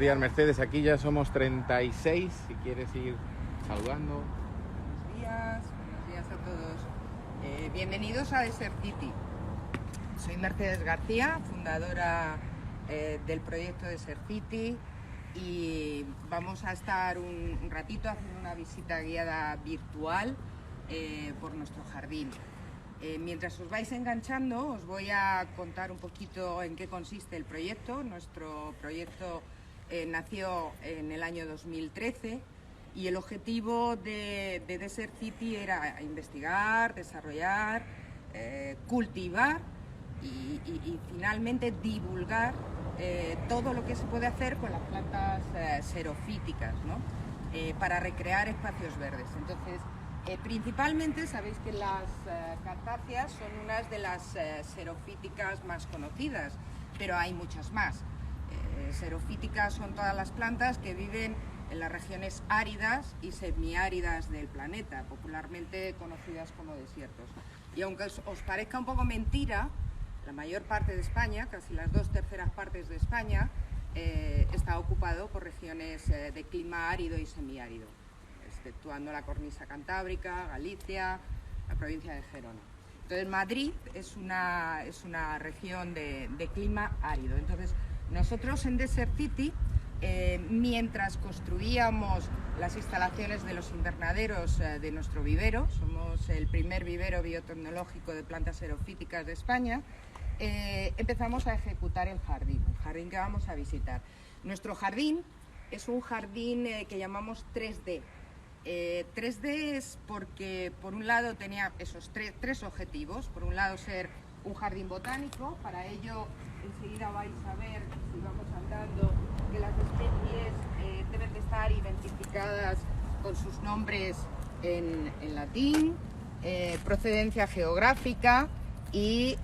días, Mercedes. Aquí ya somos 36, si quieres ir saludando. Buenos días a todos. Bienvenidos a Desert City. Soy Mercedes García, fundadora del proyecto Desert City, y vamos a estar un ratito haciendo una visita guiada virtual por nuestro jardín. Mientras os vais enganchando, os voy a contar un poquito en qué consiste el proyecto. Nuestro proyecto nació en el año 2013 y el objetivo de Desert City era investigar, desarrollar, cultivar y finalmente divulgar todo lo que se puede hacer con las plantas xerofíticas, ¿no? Para recrear espacios verdes. Entonces, principalmente sabéis que las cactáceas son unas de las xerofíticas más conocidas, pero hay muchas más. Xerofíticas son todas las plantas que viven en las regiones áridas y semiáridas del planeta, popularmente conocidas como desiertos. Y aunque os parezca un poco mentira, la mayor parte de España, casi las 2/3 partes de España, está ocupado por regiones de clima árido y semiárido, exceptuando la cornisa cantábrica, Galicia, la provincia de Gerona. Entonces Madrid es una región de clima árido. Entonces nosotros en Desert City, mientras construíamos las instalaciones de los invernaderos de nuestro vivero, somos el primer vivero biotecnológico de plantas xerofíticas de España, empezamos a ejecutar el jardín que vamos a visitar. Nuestro jardín es un jardín que llamamos 3D. 3D es porque, por un lado, tenía esos tres objetivos. Por un lado, ser un jardín botánico. Para ello, enseguida vais a ver, si vamos andando, que las especies deben de estar identificadas con sus nombres en latín, procedencia geográfica y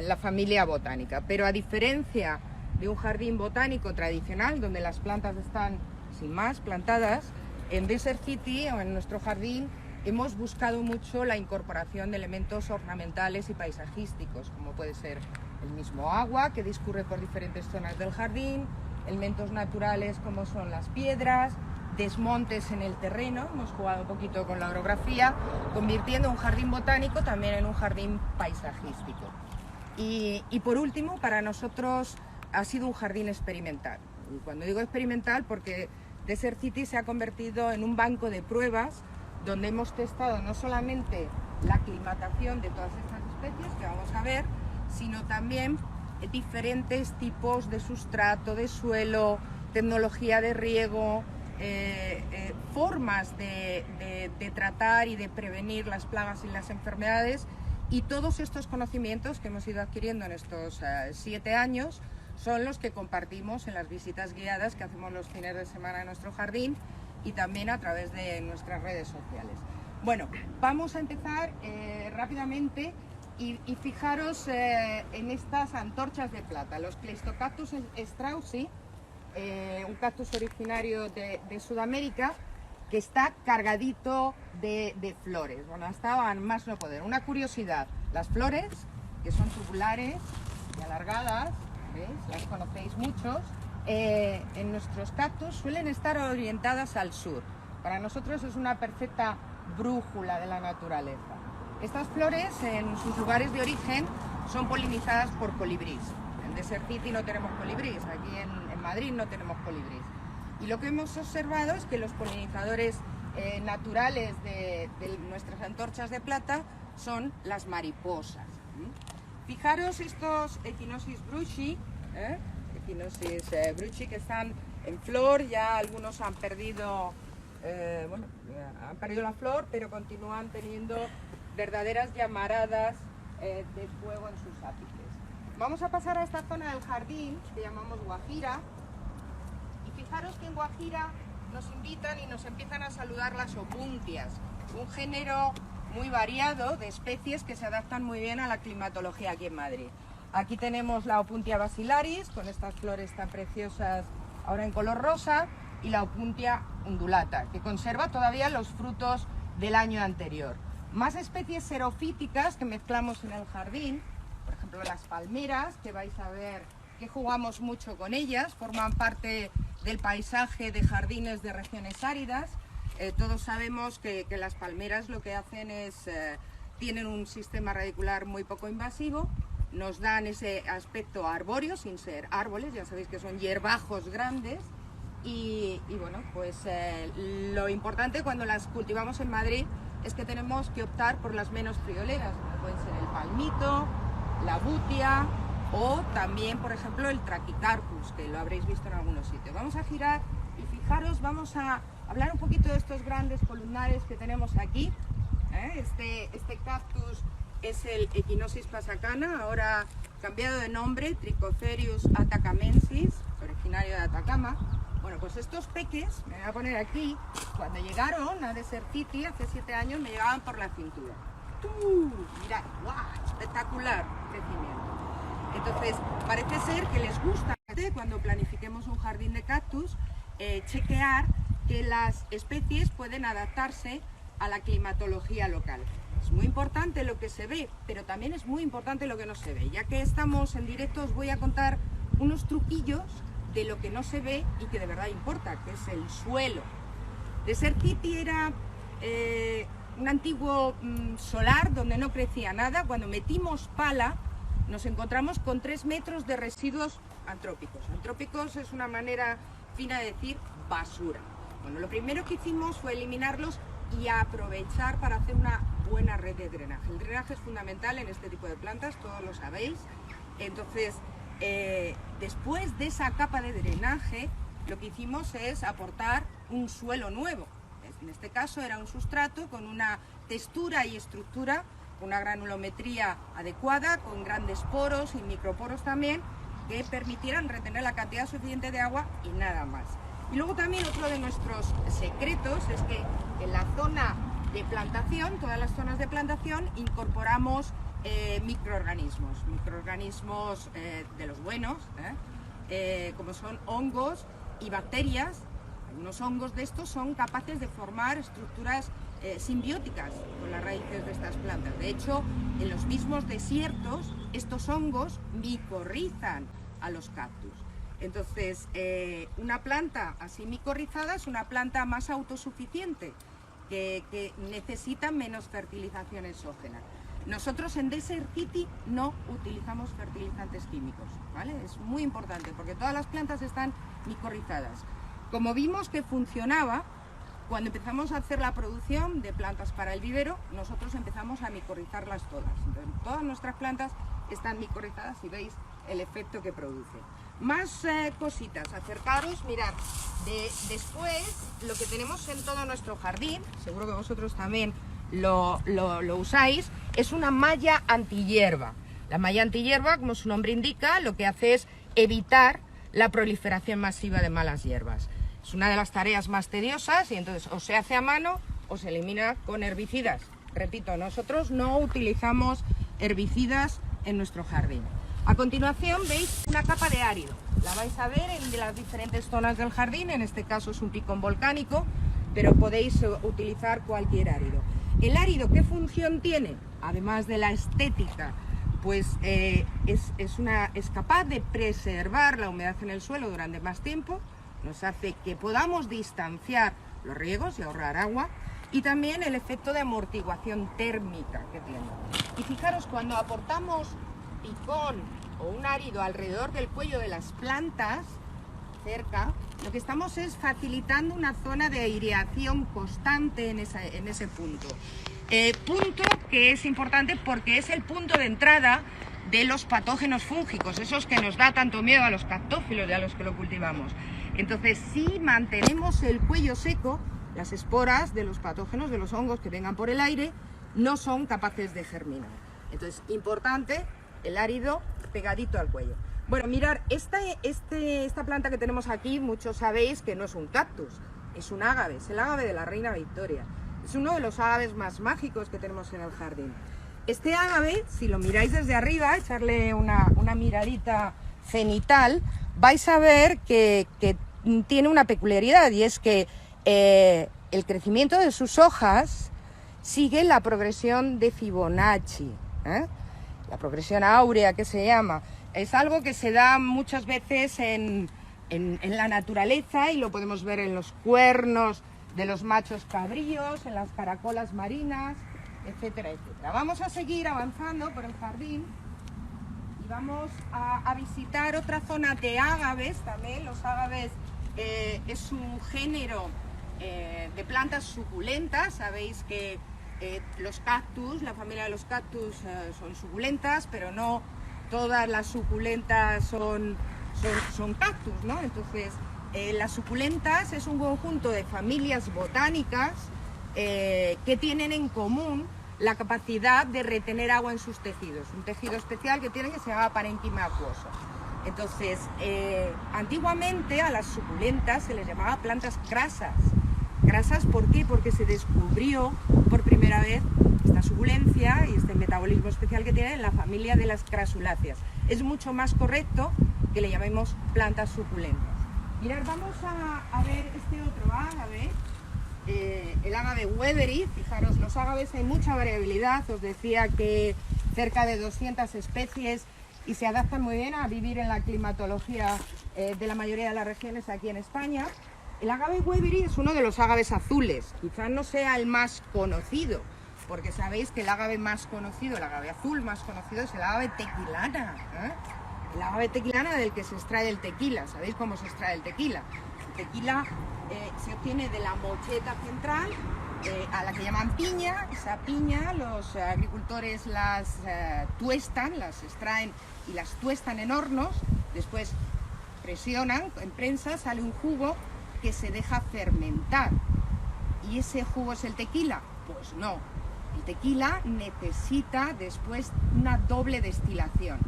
la familia botánica. Pero a diferencia de un jardín botánico tradicional, donde las plantas están sin más plantadas, en Desert City o en nuestro jardín hemos buscado mucho la incorporación de elementos ornamentales y paisajísticos, como puede ser el mismo agua que discurre por diferentes zonas del jardín, elementos naturales como son las piedras, desmontes en el terreno. Hemos jugado un poquito con la orografía, convirtiendo un jardín botánico también en un jardín paisajístico. Y por último, para nosotros ha sido un jardín experimental. Y cuando digo experimental, porque Desert City se ha convertido en un banco de pruebas donde hemos testado no solamente la aclimatación de todas estas especies que vamos a ver, sino también diferentes tipos de sustrato, de suelo, tecnología de riego, formas de tratar y de prevenir las plagas y las enfermedades. Y todos estos conocimientos que hemos ido adquiriendo en estos 7 años son los que compartimos en las visitas guiadas que hacemos los fines de semana en nuestro jardín y también a través de nuestras redes sociales. Bueno, vamos a empezar rápidamente y fijaros en estas antorchas de plata, los Cleistocactus straussii, un cactus originario de Sudamérica, que está cargadito de flores. Bueno, estaban más no poder. Una curiosidad, las flores, que son tubulares y alargadas, ¿veis? Las conocéis muchos, en nuestros cactus suelen estar orientadas al sur. Para nosotros es una perfecta brújula de la naturaleza. Estas flores, en sus lugares de origen, son polinizadas por colibrís. En Desert City no tenemos colibrís, aquí en Madrid no tenemos colibrís. Y lo que hemos observado es que los polinizadores naturales de nuestras antorchas de plata son las mariposas. Fijaros estos Echinosis bruchii, que están en flor. Ya algunos han perdido, han perdido la flor, pero continúan teniendo verdaderas llamaradas de fuego en sus ápices. Vamos a pasar a esta zona del jardín que llamamos Guajira. Y fijaros que en Guajira nos invitan y nos empiezan a saludar las opuntias, un género muy variado de especies que se adaptan muy bien a la climatología aquí en Madrid. Aquí tenemos la Opuntia basilaris, con estas flores tan preciosas ahora en color rosa, y la Opuntia undulata, que conserva todavía los frutos del año anterior. Más especies xerofíticas que mezclamos en el jardín, por ejemplo las palmeras, que vais a ver que jugamos mucho con ellas, forman parte del paisaje de jardines de regiones áridas. Todos sabemos que las palmeras lo que hacen es, tienen un sistema radicular muy poco invasivo, nos dan ese aspecto arbóreo sin ser árboles, ya sabéis que son hierbajos grandes. Y bueno, pues lo importante cuando las cultivamos en Madrid es que tenemos que optar por las menos frioleras, como pueden ser el palmito, la butia o también, por ejemplo, el Trachycarpus, que lo habréis visto en algunos sitios. Vamos a girar y fijaros, vamos a hablar un poquito de estos grandes columnares que tenemos aquí. Este cactus es el Echinopsis pasacana, ahora cambiado de nombre, Trichocereus atacamensis, originario de Atacama. Bueno, pues estos peques, me voy a poner aquí, cuando llegaron a Desert City hace 7 años me llegaban por la cintura. Mirad, ¡guau! Espectacular crecimiento. Entonces, parece ser que les gusta, cuando planifiquemos un jardín de cactus, chequear que las especies pueden adaptarse a la climatología local. Es muy importante lo que se ve, pero también es muy importante lo que no se ve. Ya que estamos en directo, os voy a contar unos truquillos de lo que no se ve y que de verdad importa, que es el suelo. Desert City era un antiguo solar donde no crecía nada. Cuando metimos pala nos encontramos con 3 metros de residuos antrópicos. Antrópicos es una manera fina de decir basura. Bueno, lo primero que hicimos fue eliminarlos y aprovechar para hacer una buena red de drenaje. El drenaje es fundamental en este tipo de plantas, todos lo sabéis. Entonces, después de esa capa de drenaje, lo que hicimos es aportar un suelo nuevo. En este caso era un sustrato con una textura y estructura, una granulometría adecuada, con grandes poros y microporos también, que permitieran retener la cantidad suficiente de agua y nada más. Y luego también otro de nuestros secretos es que en la zona de plantación, todas las zonas de plantación, incorporamos microorganismos de los buenos, como son hongos y bacterias. Algunos hongos de estos son capaces de formar estructuras simbióticas con las raíces de estas plantas. De hecho, en los mismos desiertos, estos hongos micorrizan a los cactus. Entonces, una planta así micorrizada es una planta más autosuficiente, que necesita menos fertilización exógena. Nosotros en Desert City no utilizamos fertilizantes químicos, ¿vale? Es muy importante porque todas las plantas están micorrizadas. Como vimos que funcionaba, cuando empezamos a hacer la producción de plantas para el vivero, nosotros empezamos a micorrizarlas todas. Entonces, todas nuestras plantas están micorrizadas y veis el efecto que produce. Más cositas, acercaros, mirad, después lo que tenemos en todo nuestro jardín, seguro que vosotros también lo usáis, es una malla antihierba. La malla antihierba, como su nombre indica, lo que hace es evitar la proliferación masiva de malas hierbas. Es una de las tareas más tediosas y entonces o se hace a mano o se elimina con herbicidas. Repito, nosotros no utilizamos herbicidas en nuestro jardín. A continuación veis una capa de árido. La vais a ver en las diferentes zonas del jardín, en este caso es un picón volcánico, pero podéis utilizar cualquier árido. ¿El árido qué función tiene? Además de la estética, pues es capaz de preservar la humedad en el suelo durante más tiempo, nos hace que podamos distanciar los riegos y ahorrar agua, y también el efecto de amortiguación térmica que tiene. Y fijaros, cuando aportamos picón o un árido alrededor del cuello de las plantas, cerca, lo que estamos es facilitando una zona de aireación constante en ese punto. Punto que es importante porque es el punto de entrada de los patógenos fúngicos, esos que nos da tanto miedo a los cactófilos y a los que lo cultivamos. Entonces, si mantenemos el cuello seco, las esporas de los patógenos, de los hongos que vengan por el aire, no son capaces de germinar. Entonces, importante, el árido pegadito al cuello. Bueno, mirar, esta planta que tenemos aquí, muchos sabéis que no es un cactus, es un ágave, es el ágave de la Reina Victoria. Es uno de los ágaves más mágicos que tenemos en el jardín. Este ágave, si lo miráis desde arriba, echarle una miradita cenital, vais a ver que tiene una peculiaridad, y es que el crecimiento de sus hojas sigue la progresión de Fibonacci, la progresión áurea que se llama. Es algo que se da muchas veces en en la naturaleza, y lo podemos ver en los cuernos de los machos cabríos, en las caracolas marinas, etcétera, etcétera. Vamos a seguir avanzando por el jardín y vamos a visitar otra zona de ágaves también. Los ágaves es un género de plantas suculentas. Sabéis que los cactus, la familia de los cactus son suculentas, pero no todas las suculentas son cactus, ¿no? Entonces, las suculentas es un conjunto de familias botánicas que tienen en común la capacidad de retener agua en sus tejidos, un tejido especial que tienen que se llama parénquima acuoso. Entonces, antiguamente a las suculentas se les llamaba plantas crasas. Crasas, ¿por qué? Porque se descubrió por primera vez esta suculencia y este metabolismo especial que tiene en la familia de las crasuláceas. Es mucho más correcto que le llamemos plantas suculentas. Mirad, vamos a ver este otro ágave, el ágave Weberi. Fijaros, los ágaves hay mucha variabilidad. Os decía que cerca de 200 especies y se adaptan muy bien a vivir en la climatología de la mayoría de las regiones aquí en España. El ágave Weberi es uno de los ágaves azules, quizás no sea el más conocido, porque sabéis que el ágave más conocido, el ágave azul más conocido es el ágave tequilana, el ágave tequilana del que se extrae el tequila. ¿Sabéis cómo se extrae el tequila? El tequila se obtiene de la mocheta central, a la que llaman piña. Esa piña los agricultores las tuestan, las extraen y las tuestan en hornos, después presionan en prensa, sale un jugo que se deja fermentar. ¿Y ese jugo es el tequila? Pues no. El tequila necesita después una doble destilación.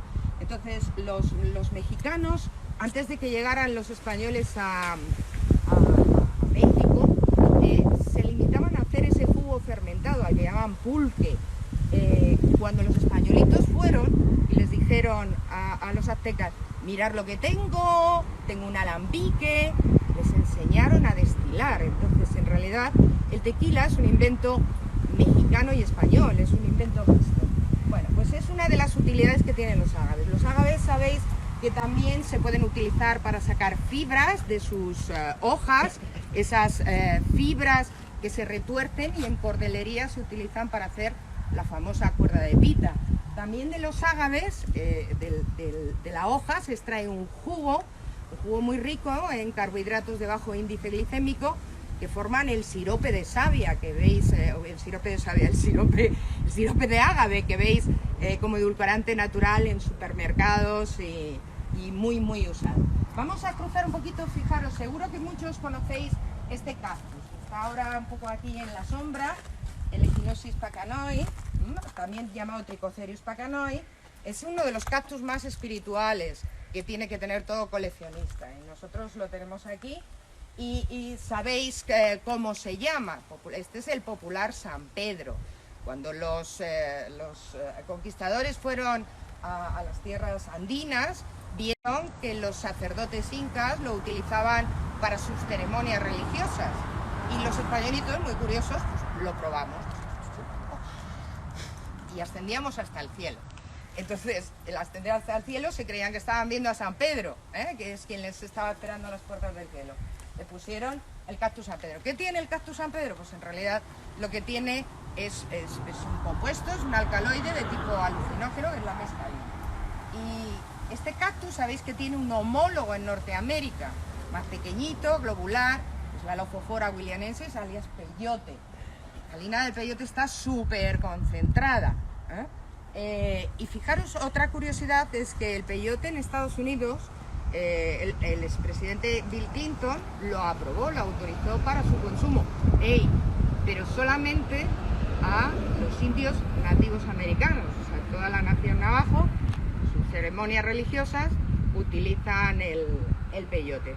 Entonces los mexicanos, antes de que llegaran los españoles a México, se limitaban a hacer ese jugo fermentado, al que llaman pulque. Cuando los españolitos fueron y les dijeron a los aztecas, mirad lo que tengo un alambique, les enseñaron a destilar. Entonces, en realidad, el tequila es un invento mexicano y español, es un invento mixto. Bueno, pues es una de las utilidades que tienen los ágaves. Los ágaves, sabéis que también se pueden utilizar para sacar fibras de sus hojas, esas fibras que se retuercen y en cordelería se utilizan para hacer la famosa cuerda de pita. También de los ágaves, de la hoja, se extrae un jugo muy rico en carbohidratos de bajo índice glicémico, que forman el sirope de savia, que veis, el sirope de savia, el sirope de ágave, que veis como edulcorante natural en supermercados y muy, muy usado. Vamos a cruzar un poquito. Fijaros, seguro que muchos conocéis este cactus. Está ahora un poco aquí en la sombra, el Echinopsis pachanoi, también llamado Trichocerius pachanoi. Es uno de los cactus más espirituales que tiene que tener todo coleccionista, y nosotros lo tenemos aquí. Y sabéis cómo se llama. Este es el popular San Pedro. Cuando los conquistadores fueron a las tierras andinas, vieron que los sacerdotes incas lo utilizaban para sus ceremonias religiosas, y los españolitos, muy curiosos, pues lo probamos y ascendíamos hasta el cielo. Entonces, el ascender hasta el cielo, se creían que estaban viendo a San Pedro, que es quien les estaba esperando a las puertas del cielo. Le pusieron el cactus San Pedro. ¿Qué tiene el cactus San Pedro? Pues en realidad lo que tiene es un compuesto, es un alcaloide de tipo alucinógeno, que es la mescalina. Y este cactus, sabéis que tiene un homólogo en Norteamérica, más pequeñito, globular, es la Lophophora williamsensis, alias peyote. La mescalina del peyote está súper concentrada. Y fijaros, otra curiosidad es que el peyote en Estados Unidos, el expresidente Bill Clinton lo aprobó, lo autorizó para su consumo, pero solamente a los indios nativos americanos. O sea, toda la nación navajo, sus ceremonias religiosas, utilizan el peyote.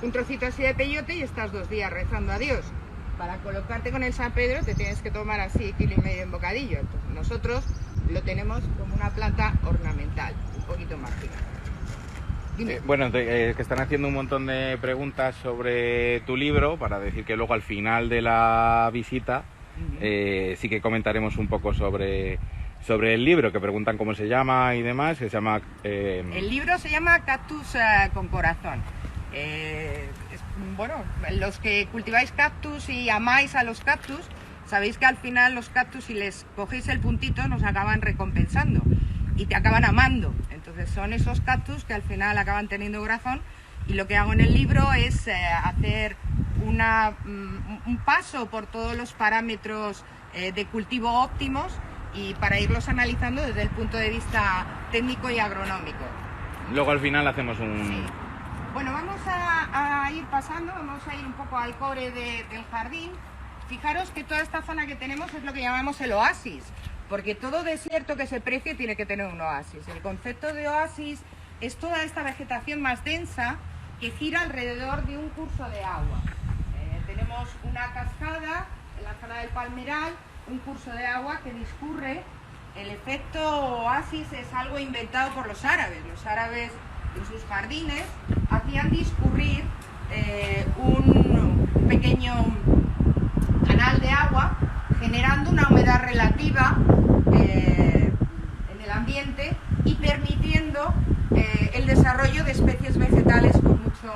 Un trocito así de peyote y estás 2 días rezando a Dios. Para colocarte con el San Pedro te tienes que tomar así 1,5 kilos en bocadillo. Entonces, nosotros lo tenemos como una planta ornamental, un poquito mágica. Bueno, que están haciendo un montón de preguntas sobre tu libro, para decir que luego al final de la visita sí que comentaremos un poco sobre Sobre el libro, que preguntan cómo se llama y demás, que se llama... El libro se llama Cactus con corazón. Bueno, los que cultiváis cactus y amáis a los cactus, sabéis que al final los cactus, si les cogéis el puntito, nos acaban recompensando y te acaban amando. Entonces son esos cactus que al final acaban teniendo corazón, y lo que hago en el libro es hacer un paso por todos los parámetros de cultivo óptimos, y para irlos analizando desde el punto de vista técnico y agronómico. Luego al final hacemos un... Sí. Bueno, vamos a ir pasando, vamos a ir un poco al core del jardín. Fijaros que toda esta zona que tenemos es lo que llamamos el oasis, porque todo desierto que se precie tiene que tener un oasis. El concepto de oasis es toda esta vegetación más densa que gira alrededor de un curso de agua. Tenemos una cascada en la zona del Palmeral, un curso de agua que discurre. El efecto oasis es algo inventado por los árabes. Los árabes en sus jardines hacían discurrir un pequeño canal de agua, generando una humedad relativa en el ambiente y permitiendo el desarrollo de especies vegetales con mucho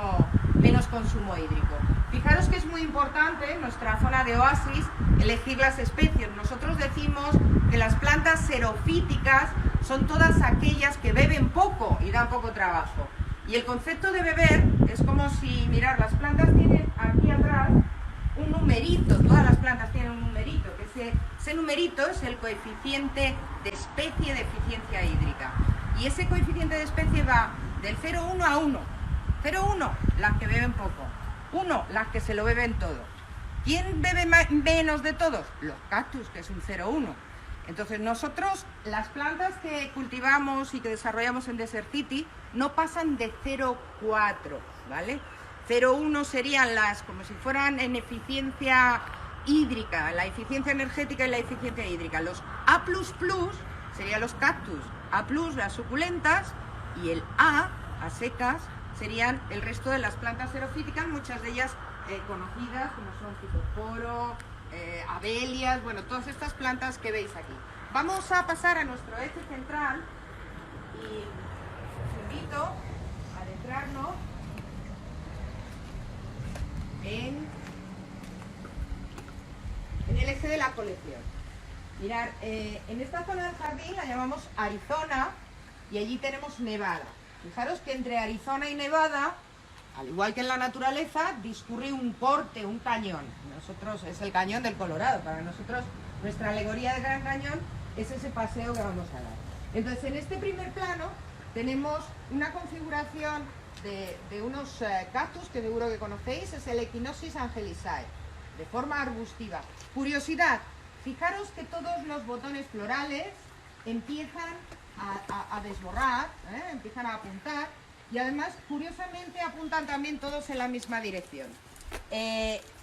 menos consumo hídrico. Fijaros que es muy importante en nuestra zona de oasis elegir las especies. Nosotros decimos que las plantas xerofíticas son todas aquellas que beben poco y dan poco trabajo. Y el concepto de beber es como si, mirar, las plantas tienen aquí atrás un numerito, todas las plantas tienen un numerito, que ese numerito es el coeficiente de especie de eficiencia hídrica. Y ese coeficiente de especie va del 0,1 a 1. 0,1, las que beben poco. 1, las que se lo beben todo. ¿Quién bebe menos de todos? Los cactus, que es un 0,1. Entonces nosotros, las plantas que cultivamos y que desarrollamos en Desert City, no pasan de 0,4, ¿vale? 0,1 serían las, como si fueran en eficiencia hídrica, la eficiencia energética y la eficiencia hídrica. Los A++ serían los cactus, A+, las suculentas, y el A secas, serían el resto de las plantas xerofíticas, muchas de ellas conocidas, como son fitoporo, abelias, bueno, todas estas plantas que veis aquí. Vamos a pasar a nuestro eje central y os invito a adentrarnos en el eje de la colección. Mirad, en esta zona del jardín la llamamos Arizona, y allí tenemos Nevada. Fijaros que entre Arizona y Nevada, al igual que en la naturaleza, discurre un corte, un cañón. Nosotros es el cañón del Colorado. Para nosotros, nuestra alegoría del Gran Cañón es ese paseo que vamos a dar. Entonces, en este primer plano tenemos una configuración de unos cactus que seguro que conocéis, es el Echinopsis angelicae, de forma arbustiva. Curiosidad, fijaros que todos los botones florales empiezan a desborrar, empiezan a apuntar, y además, curiosamente, apuntan también todos en la misma dirección.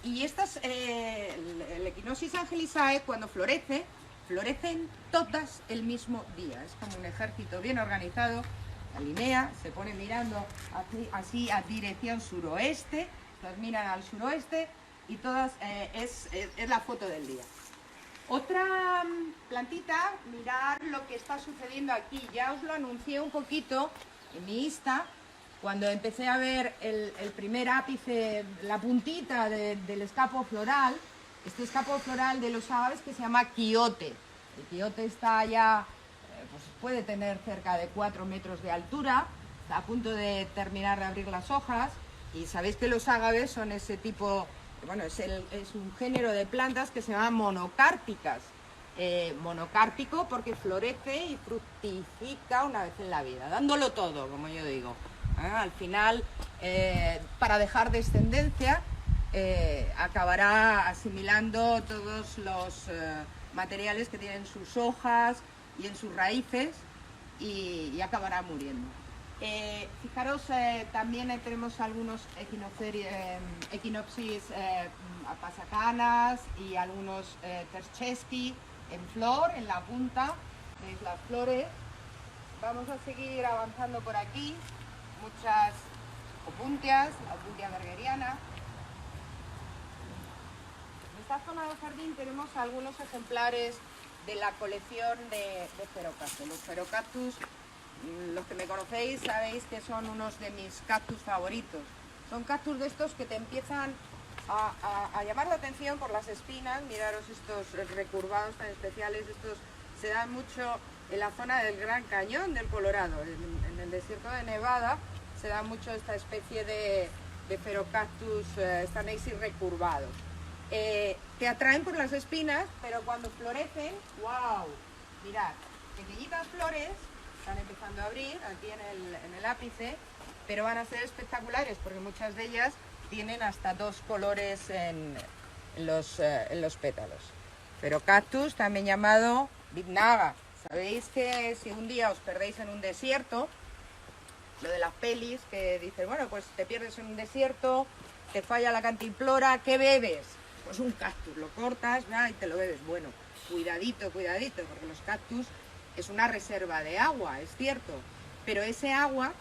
Y estas, el Echinopsis angelicae, cuando florece, florecen todas el mismo día. Es como un ejército bien organizado, alinea, se pone mirando así a dirección suroeste, todas miran al suroeste, y todas es la foto del día. Otra plantita, mirad lo que está sucediendo aquí. Ya os lo anuncié un poquito en mi Insta, cuando empecé a ver el primer ápice, la puntita del escapo floral, este escapo floral de los agaves que se llama quiote. El quiote está ya, pues puede tener cerca de 4 metros de altura, está a punto de terminar de abrir las hojas, y sabéis que los agaves son ese tipo, bueno, es un género de plantas que se llaman monocárpicas. Monocárpico porque florece y fructifica una vez en la vida, dándolo todo, como yo digo. Al final, para dejar descendencia, acabará asimilando todos los materiales que tienen sus hojas y en sus raíces, y acabará muriendo. Fijaros, también tenemos algunos Echinopsis pasacanas y algunos Terchesky en flor, en la punta. ¿Veis las flores? Vamos a seguir avanzando por aquí. Muchas opuntias, la opuntia bergeriana. En esta zona del jardín tenemos algunos ejemplares de la colección de Ferocactus. Los Ferocactus, los que me conocéis sabéis que son unos de mis cactus favoritos. Son cactus de estos que te empiezan a llamar la atención por las espinas. Miraros estos recurvados tan especiales. Estos se dan mucho en la zona del Gran Cañón del Colorado. En el desierto de Nevada se da mucho esta especie de Ferocactus stanacey recurvados. Te atraen por las espinas, pero cuando florecen, ¡wow! Mirad, pequeñitas flores, están empezando a abrir aquí en el ápice, pero van a ser espectaculares porque muchas de ellas tienen hasta 2 colores en los pétalos. Ferocactus, también llamado Bitnaga. Sabéis que si un día os perdéis en un desierto, lo de las pelis que dicen, bueno, pues te pierdes en un desierto, te falla la cantimplora, ¿qué bebes? Pues un cactus, lo cortas y te lo bebes. Bueno, cuidadito, cuidadito, porque los cactus es una reserva de agua, es cierto, pero ese agua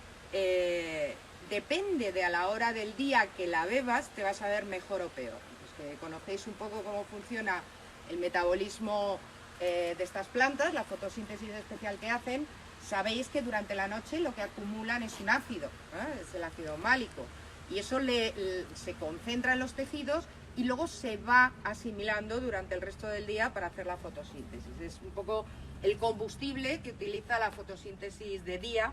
depende de a la hora del día que la bebas, te vas a ver mejor o peor. Los que conocéis un poco cómo funciona el metabolismo de estas plantas, la fotosíntesis especial que hacen, sabéis que durante la noche lo que acumulan es un ácido, es el ácido málico, y eso se concentra en los tejidos y luego se va asimilando durante el resto del día para hacer la fotosíntesis. Es un poco el combustible que utiliza la fotosíntesis de día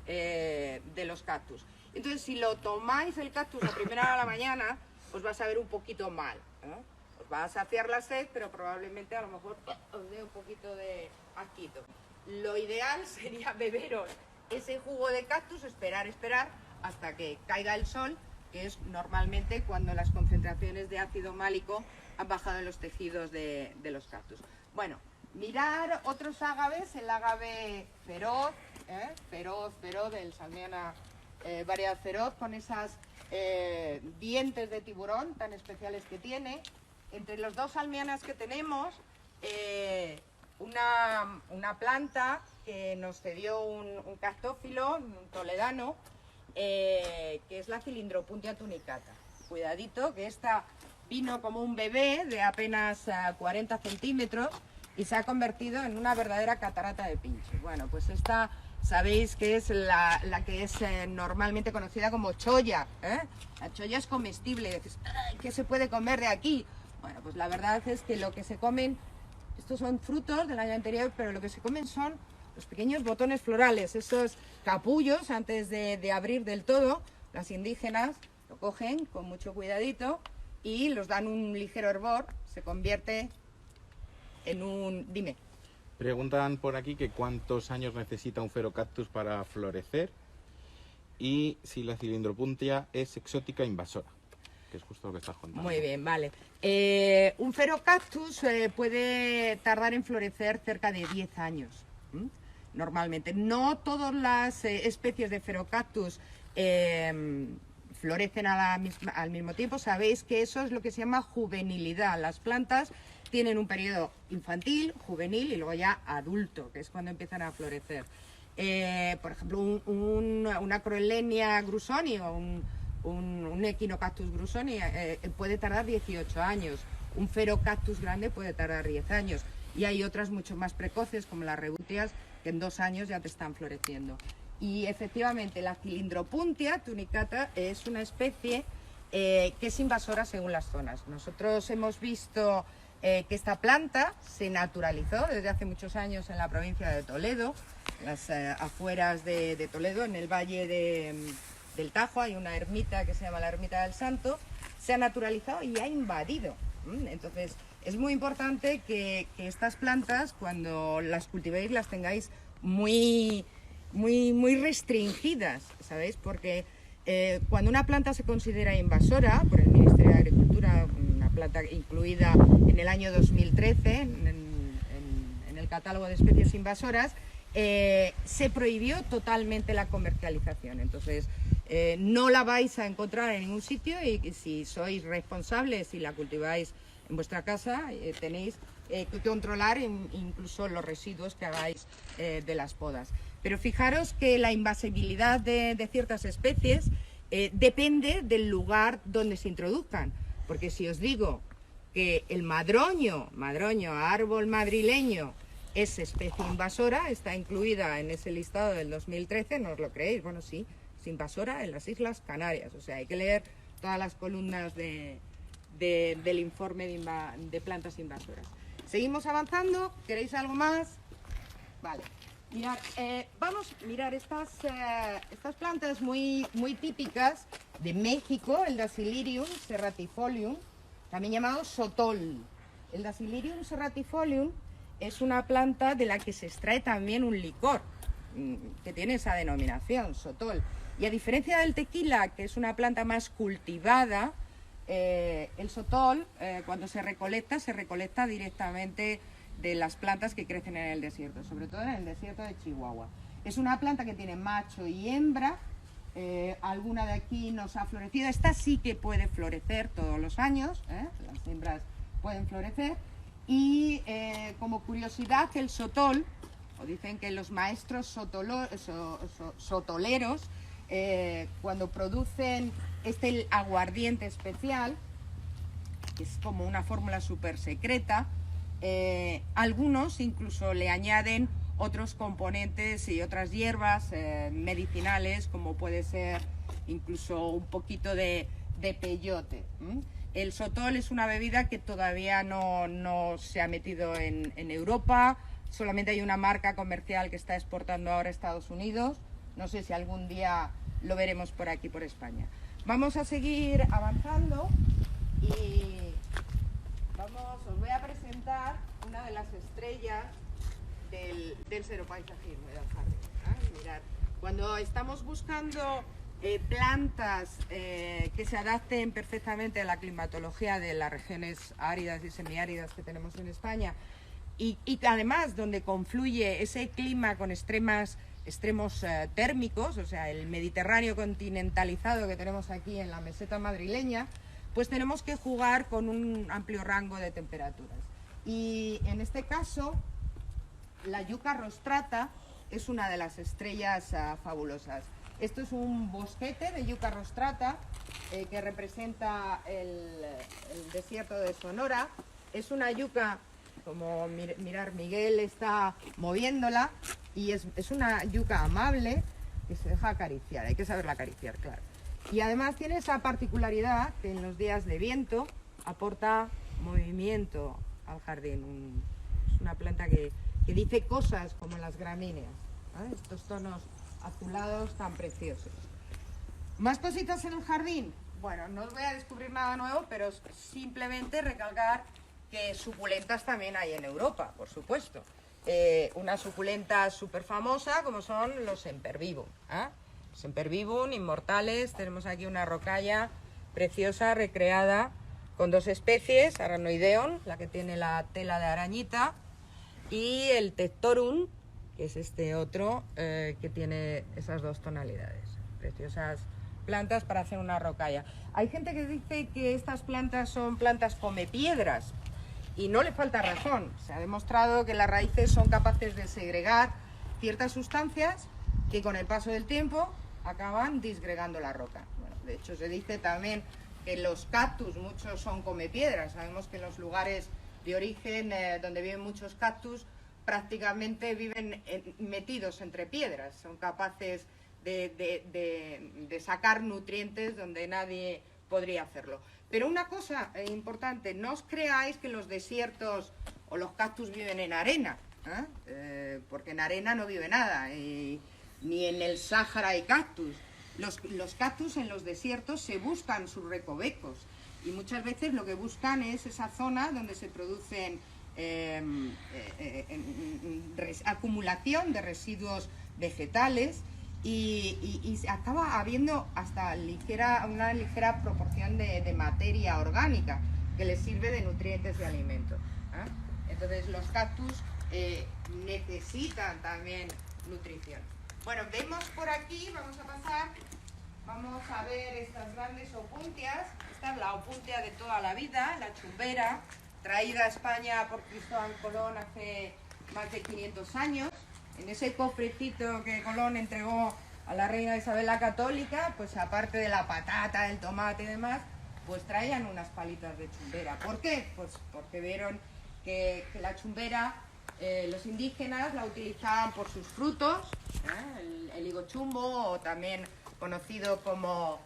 de los cactus. Entonces, si lo tomáis el cactus a primera hora de la mañana, os va a saber un poquito mal, os va a saciar la sed, pero probablemente a lo mejor os dé un poquito de asquito. Lo ideal sería beberos ese jugo de cactus, esperar hasta que caiga el sol, que es normalmente cuando las concentraciones de ácido málico han bajado en los tejidos de los cactus. Bueno, mirar otros ágaves, el ágave feroz, feroz, del Salmiana variedad feroz, con esas dientes de tiburón tan especiales que tiene. Entre los 2 salmianas que tenemos, una planta que nos cedió un cactófilo, un toledano, que es la Cylindropuntia tunicata. Cuidadito, que esta vino como un bebé de apenas 40 centímetros y se ha convertido en una verdadera catarata de pinchos. Bueno, pues esta sabéis que es la que es normalmente conocida como cholla. La cholla es comestible. Dices, ¿qué se puede comer de aquí? Bueno, pues la verdad es que lo que se comen, estos son frutos del año anterior, pero lo que se comen son los pequeños botones florales, esos capullos antes de abrir del todo. Las indígenas lo cogen con mucho cuidadito y los dan un ligero hervor, se convierte en un... Dime. Preguntan por aquí que cuántos años necesita un ferocactus para florecer y si la Cylindropuntia es exótica e invasora, que es justo lo que estás contando. Muy bien, vale. Un ferocactus puede tardar en florecer cerca de 10 años. Normalmente. No todas las especies de ferocactus florecen al mismo tiempo. Sabéis que eso es lo que se llama juvenilidad. Las plantas tienen un periodo infantil, juvenil y luego ya adulto, que es cuando empiezan a florecer. Por ejemplo, una Croelenia grusoni o un Echinocactus grusoni puede tardar 18 años. Un ferocactus grande puede tardar 10 años. Y hay otras mucho más precoces, como las rebutias, que en 2 años ya te están floreciendo. Y efectivamente la Cylindropuntia tunicata es una especie que es invasora según las zonas. Nosotros hemos visto que esta planta se naturalizó desde hace muchos años en la provincia de Toledo, en las afueras de Toledo, en el valle del Tajo. Hay una ermita que se llama la Ermita del Santo. Se ha naturalizado y ha invadido. Entonces es muy importante que estas plantas, cuando las cultivéis, las tengáis muy restringidas, ¿sabéis? Porque cuando una planta se considera invasora por el Ministerio de Agricultura, una planta incluida en el año 2013 en el catálogo de especies invasoras, se prohibió totalmente la comercialización. Entonces no la vais a encontrar en ningún sitio y si sois responsables y la cultiváis en vuestra casa, tenéis que controlar incluso los residuos que hagáis de las podas. Pero fijaros que la invasibilidad de ciertas especies depende del lugar donde se introduzcan. Porque si os digo que el madroño, árbol madrileño, es especie invasora, está incluida en ese listado del 2013, ¿no os lo creéis? Bueno, sí, es invasora en las Islas Canarias, o sea, hay que leer todas las columnas del informe de plantas invasoras. Seguimos avanzando, ¿queréis algo más? Vale, mirad, vamos a mirar estas plantas muy típicas de México, el Dasylirium serratifolium, también llamado sotol. El Dasylirium serratifolium es una planta de la que se extrae también un licor, que tiene esa denominación, sotol. Y a diferencia del tequila, que es una planta más cultivada, el sotol, cuando se recolecta directamente de las plantas que crecen en el desierto, sobre todo en el desierto de Chihuahua. Es una planta que tiene macho y hembra, alguna de aquí nos ha florecido, esta sí que puede florecer todos los años, las hembras pueden florecer. Y como curiosidad, el sotol, o dicen que los maestros sotoleros, cuando producen este aguardiente especial, que es como una fórmula súper secreta, algunos incluso le añaden otros componentes y otras hierbas medicinales, como puede ser incluso un poquito de peyote. El sotol es una bebida que todavía no se ha metido en Europa, solamente hay una marca comercial que está exportando ahora a Estados Unidos. No sé si algún día lo veremos por aquí, por España. Vamos a seguir avanzando y os voy a presentar una de las estrellas del seropaisagismo del jardín. Mirad, cuando estamos buscando plantas que se adapten perfectamente a la climatología de las regiones áridas y semiáridas que tenemos en España y que además donde confluye ese clima con extremos térmicos, o sea, el Mediterráneo continentalizado que tenemos aquí en la meseta madrileña, pues tenemos que jugar con un amplio rango de temperaturas. Y en este caso, la Yucca rostrata es una de las estrellas fabulosas. Esto es un bosquete de Yucca rostrata que representa el desierto de Sonora. Es una yuca, como mirar, Miguel está moviéndola, y es una yuca amable que se deja acariciar, hay que saberla acariciar, claro. Y además tiene esa particularidad que en los días de viento aporta movimiento al jardín. Es una planta que dice cosas como las gramíneas, ¿eh? Estos tonos azulados tan preciosos. ¿Más cositas en el jardín? Bueno, no os voy a descubrir nada nuevo, pero simplemente recalcar que suculentas también hay en Europa, por supuesto. Una suculenta súper famosa como son los Sempervivum. Sempervivum, inmortales. Tenemos aquí una rocalla preciosa, recreada con dos especies, Aranoideon, la que tiene la tela de arañita, y el Tectorum, que es este otro que tiene esas dos tonalidades. Preciosas plantas para hacer una rocalla. Hay gente que dice que estas plantas son plantas comepiedras, y no le falta razón. Se ha demostrado que las raíces son capaces de segregar ciertas sustancias que con el paso del tiempo acaban disgregando la roca. Bueno, de hecho, se dice también que los cactus, muchos son comepiedras. Sabemos que en los lugares de origen donde viven muchos cactus, prácticamente viven metidos entre piedras. Son capaces de sacar nutrientes donde nadie podría hacerlo. Pero una cosa importante, no os creáis que los desiertos o los cactus viven en arena, porque en arena no vive nada, ni en el Sáhara hay cactus. Los cactus en los desiertos se buscan sus recovecos, y muchas veces lo que buscan es esa zona donde se producen acumulación de residuos vegetales, y acaba habiendo hasta una ligera proporción de materia orgánica que les sirve de nutrientes de alimento. Entonces los cactus necesitan también nutrición. Bueno, vemos por aquí, vamos a ver estas grandes opuntias. Esta es la opuntia de toda la vida, la chumbera, traída a España por Cristóbal Colón hace más de 500 años. En ese cofrecito que Colón entregó a la reina Isabel la Católica, pues aparte de la patata, el tomate y demás, pues traían unas palitas de chumbera. ¿Por qué? Pues porque vieron que la chumbera, los indígenas la utilizaban por sus frutos, el higo chumbo, o también conocido como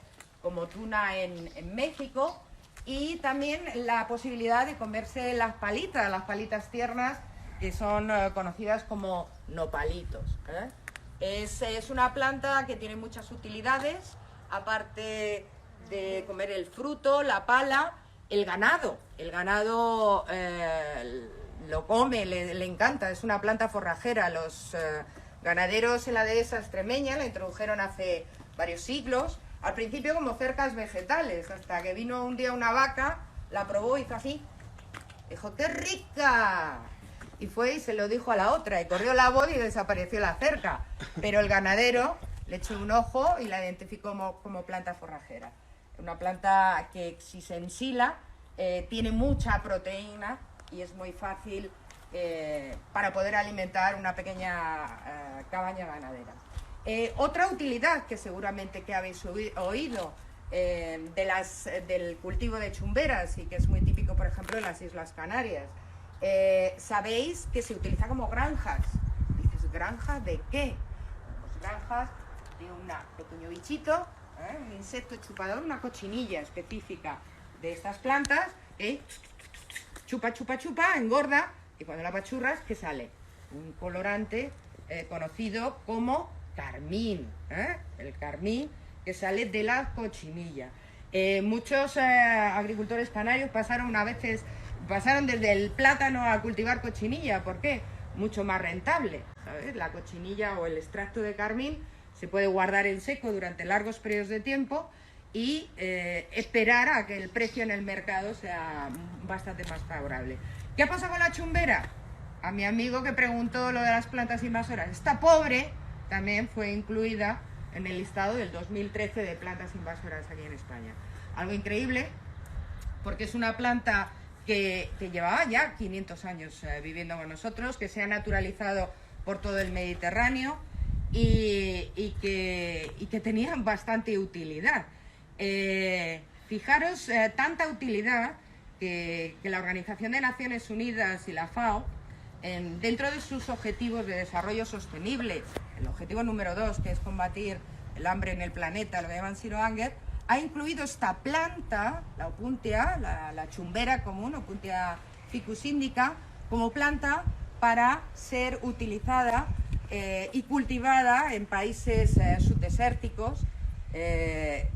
tuna en México, y también la posibilidad de comerse las palitas tiernas, que son conocidas como nopalitos. Es una planta que tiene muchas utilidades, aparte de comer el fruto, la pala, el ganado. El ganado lo come, le encanta, es una planta forrajera. Los ganaderos en la dehesa extremeña la introdujeron hace varios siglos, al principio como cercas vegetales, hasta que vino un día una vaca, la probó y hizo así, dijo, ¡qué rica! Y fue y se lo dijo a la otra, y corrió la voz y desapareció la cerca. Pero el ganadero le echó un ojo y la identificó como planta forrajera. Una planta que, si se ensila, tiene mucha proteína y es muy fácil para poder alimentar una pequeña cabaña ganadera. Otra utilidad que seguramente que habéis oído del cultivo de chumberas, y que es muy típico, por ejemplo, en las Islas Canarias, sabéis que se utiliza como granjas. Dices, ¿granja de qué? Pues granjas de un pequeño bichito, un insecto chupador, una cochinilla específica de estas plantas, chupa, engorda, y cuando la apachurras, ¿qué sale? Un colorante conocido como carmín, el carmín que sale de la cochinilla. Muchos agricultores canarios pasaron desde el plátano a cultivar cochinilla. ¿Por qué? Mucho más rentable, ¿sabes? La cochinilla o el extracto de carmín se puede guardar en seco durante largos periodos de tiempo y esperar a que el precio en el mercado sea bastante más favorable. ¿Qué pasa con la chumbera? A mi amigo que preguntó lo de las plantas invasoras, esta pobre también fue incluida en el listado del 2013 de plantas invasoras aquí en España. Algo increíble, porque es una planta que llevaba ya 500 años viviendo con nosotros, que se ha naturalizado por todo el Mediterráneo y que tenía bastante utilidad. Fijaros, tanta utilidad que la Organización de Naciones Unidas y la FAO, dentro de sus objetivos de desarrollo sostenible, el objetivo número 2, que es combatir el hambre en el planeta, lo que llaman Zero Hunger, ha incluido esta planta, la opuntia, la chumbera común, Opuntia ficus indica, como planta para ser utilizada y cultivada en países subdesérticos,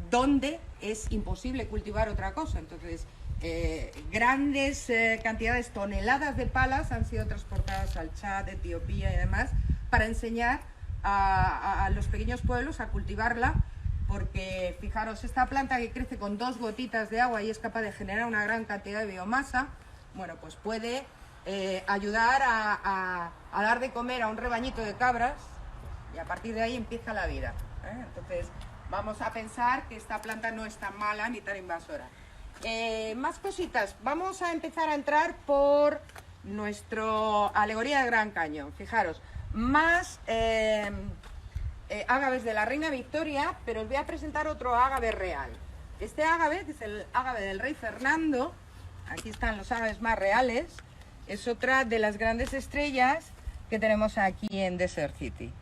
donde es imposible cultivar otra cosa. Entonces, grandes cantidades, toneladas de palas han sido transportadas al Chad, Etiopía y demás, para enseñar a los pequeños pueblos a cultivarla, porque fijaros, esta planta que crece con 2 gotitas de agua y es capaz de generar una gran cantidad de biomasa, bueno, pues puede ayudar a dar de comer a un rebañito de cabras, y a partir de ahí empieza la vida, Entonces vamos a pensar que esta planta no es tan mala ni tan invasora. Más cositas, vamos a empezar a entrar por nuestra alegoría de Gran Cañón. Fijaros, más ágaves de la Reina Victoria, pero os voy a presentar otro ágave real. Este ágave, que es el ágave del Rey Fernando, aquí están los ágaves más reales, es otra de las grandes estrellas que tenemos aquí en Desert City.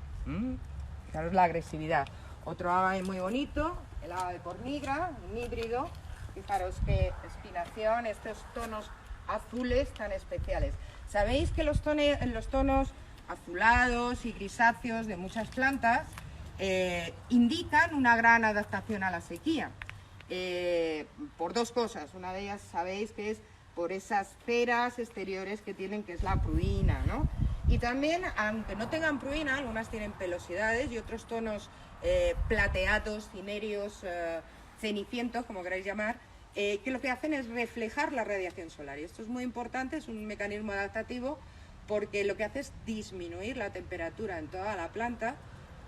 Fijaros la agresividad. Otro ágave muy bonito, el ágave cornigra, un híbrido. Fijaros qué espinación, estos tonos azules tan especiales. Sabéis que los tonos azulados y grisáceos de muchas plantas indican una gran adaptación a la sequía, por 2 cosas. Una de ellas sabéis que es por esas ceras exteriores que tienen, que es la pruina, ¿no? Y también, aunque no tengan pruina, algunas tienen pelosidades y otros tonos plateados, cinéreos, cenicientos, como queráis llamar, que lo que hacen es reflejar la radiación solar. Y esto es muy importante, es un mecanismo adaptativo, porque lo que hace es disminuir la temperatura en toda la planta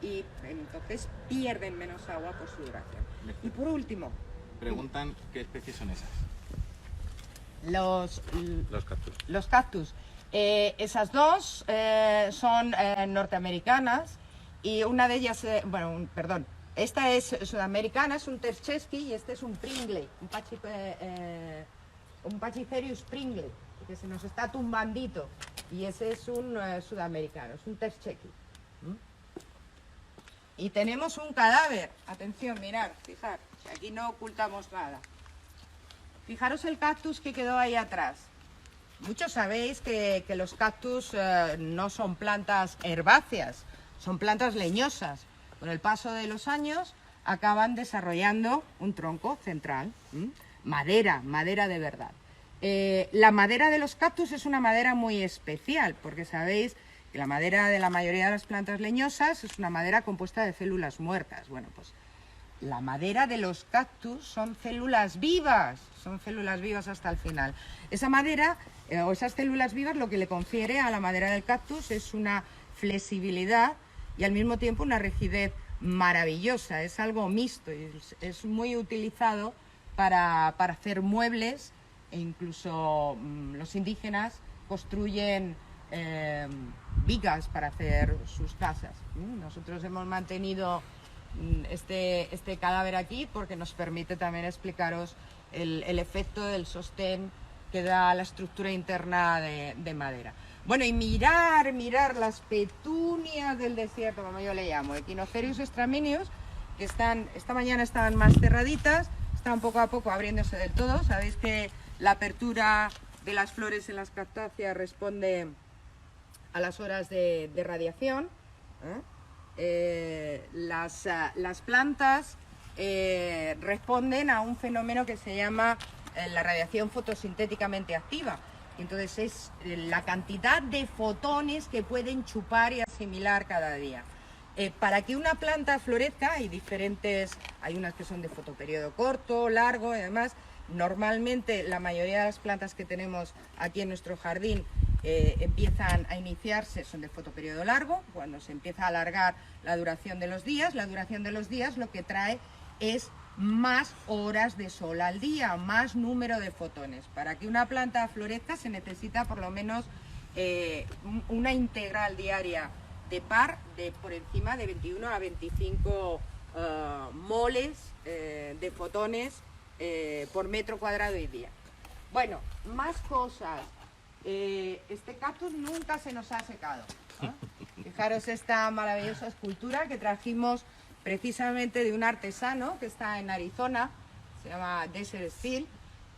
y entonces pierden menos agua por su duración. Y por último... Preguntan qué especies son esas. Los cactus. Los cactus. Esas dos son norteamericanas, y una de ellas, Esta es sudamericana, es un Terchesky, y este es un Pringley, un Pachitherius Pringley, que se nos está tumbandito. Y ese es un sudamericano, es un Terchesky. Y tenemos un cadáver. Atención, mirad, fijar, aquí no ocultamos nada. Fijaros el cactus que quedó ahí atrás. Muchos sabéis que los cactus no son plantas herbáceas, son plantas leñosas. Con el paso de los años acaban desarrollando un tronco central, madera de verdad. La madera de los cactus es una madera muy especial, porque sabéis que la madera de la mayoría de las plantas leñosas es una madera compuesta de células muertas. Bueno, pues la madera de los cactus son células vivas hasta el final. Esa madera o esas células vivas lo que le confiere a la madera del cactus es una flexibilidad y al mismo tiempo una rigidez maravillosa. Es algo mixto y es muy utilizado para hacer muebles, e incluso los indígenas construyen vigas para hacer sus casas. Nosotros hemos mantenido este cadáver aquí porque nos permite también explicaros el efecto del sostén que da la estructura interna de madera. Bueno, y mirar las petunias del desierto, como yo le llamo, Echinocerius straminius, que esta mañana estaban más cerraditas, están poco a poco abriéndose del todo. Sabéis que la apertura de las flores en las cactáceas responde a las horas de radiación. Las plantas responden a un fenómeno que se llama la radiación fotosintéticamente activa. Entonces es la cantidad de fotones que pueden chupar y asimilar cada día. Para que una planta florezca hay unas que son de fotoperiodo corto, largo y demás. Normalmente la mayoría de las plantas que tenemos aquí en nuestro jardín empiezan a iniciarse, son de fotoperiodo largo. Cuando se empieza a alargar la duración de los días lo que trae es más horas de sol al día, más número de fotones. Para que una planta florezca se necesita por lo menos una integral diaria de par de por encima de 21 a 25 moles de fotones por metro cuadrado y día. Bueno, más cosas. Este cactus nunca se nos ha secado. Fijaros esta maravillosa escultura que trajimos precisamente de un artesano que está en Arizona, se llama Desert Steel,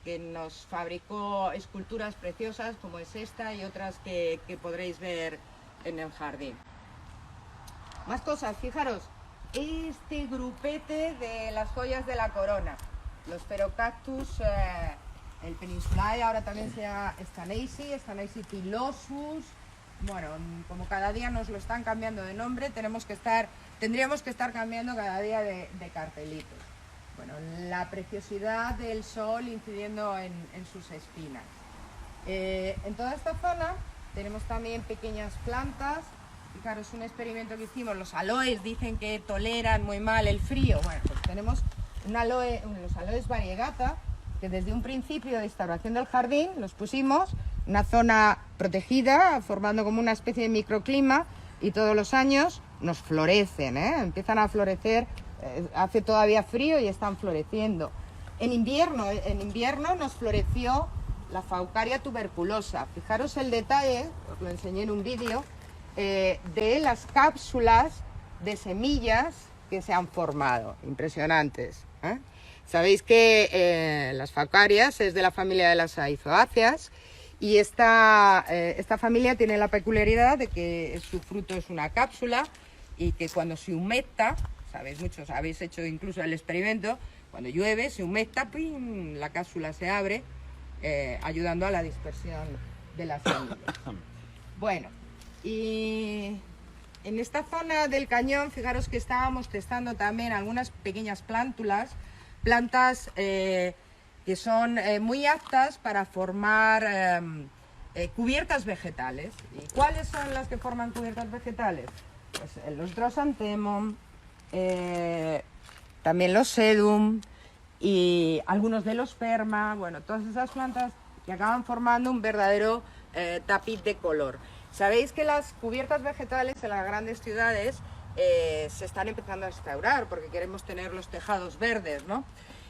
que nos fabricó esculturas preciosas como es esta y otras que podréis ver en el jardín. Más cosas, fijaros, este grupete de las joyas de la corona, los Pherocactus, el peninsular, ahora también se llama Stanaceae pilosus. Bueno, como cada día nos lo están cambiando de nombre, tendríamos que estar cambiando cada día de cartelitos. Bueno, la preciosidad del sol incidiendo en sus espinas. En toda esta zona tenemos también pequeñas plantas. Fijaros, un experimento que hicimos, los aloes dicen que toleran muy mal el frío. Bueno, pues tenemos los aloes variegata, que desde un principio de instauración del jardín los pusimos en una zona protegida, formando como una especie de microclima, y todos los años nos florecen, empiezan a florecer, hace todavía frío y están floreciendo. En invierno nos floreció la Faucaria tuberculosa. Fijaros el detalle, os lo enseñé en un vídeo, de las cápsulas de semillas que se han formado, impresionantes. Sabéis que las Faucarias es de la familia de las aizoáceas y esta familia tiene la peculiaridad de que su fruto es una cápsula y que cuando se humecta, sabéis, muchos habéis hecho incluso el experimento, cuando llueve se humecta, ¡pim!, la cápsula se abre, ayudando a la dispersión de las semillas. Bueno, y en esta zona del cañón, fijaros que estábamos testando también algunas pequeñas plantas que son muy aptas para formar cubiertas vegetales. ¿Y cuáles son las que forman cubiertas vegetales? Pues los Drosanthem, también los Sedum y algunos de los Perma, bueno, todas esas plantas que acaban formando un verdadero tapiz de color. Sabéis que las cubiertas vegetales en las grandes ciudades se están empezando a restaurar porque queremos tener los tejados verdes, ¿no?